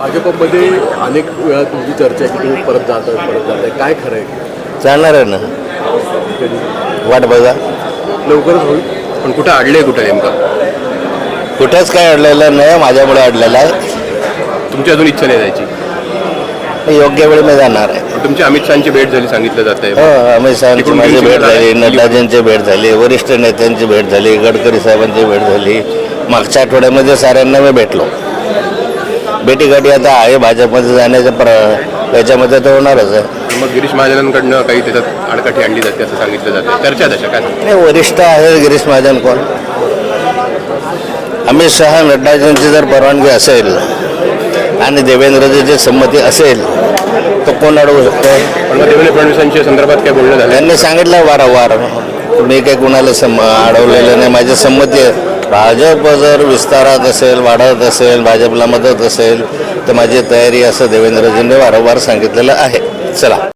भाजपमध्ये अनेक वेळा तुमची चर्चा आहे की तुम्ही परत जाताय, काय खरं आहे? जाणार आहे ना, कधी वाट बघा. लवकरच होईल. पण कुठं अडले कुठं नेमकं? कुठेच काय अडलेलं नाही, माझ्यामुळे अडलेलं आहे. तुमची अजून इच्छा नाही जायची? योग्य वेळी मी जाणार आहे. तुमची अमित शहाची भेट झाली सांगितलं जात आहे. हो, अमित शहाची माझी भेट झाली, नड्डाजींची भेट झाली, वरिष्ठ नेत्यांची भेट झाली, गडकरी साहेबांची भेट झाली. मागच्या आठवड्यामध्ये साऱ्यांना मी भेटलो. भेटीगाठी आता आहे, भाजपमध्ये जाण्याच्या याच्यामध्ये तर होणारच आहे. मग गिरीश महाजनांकडनं काही त्याच्यात आडकाठी आणली जाते असं सांगितलं जातं, चर्चा तशा काय? नाही, वरिष्ठ आहे गिरीश महाजन कोण? अमित शहा नड्डाजींची जर परवानगी असेल आणि देवेंद्रजीची संमती असेल तर कोण अडवू शकतो? पण मग देवेंद्र फडणवीसांच्या संदर्भात काय बोलणं झालं? त्यांनी सांगितलं वारंवार, मी काही कुणाला अडवलेलं नाही, माझी संमती आहे. भाजप जर विस्तारात असेल, वाढत असेल, भाजपला मदत असेल तर माझी तयारी असं देवेंद्रजींनी वारंवार सांगितलेलं आहे. चला.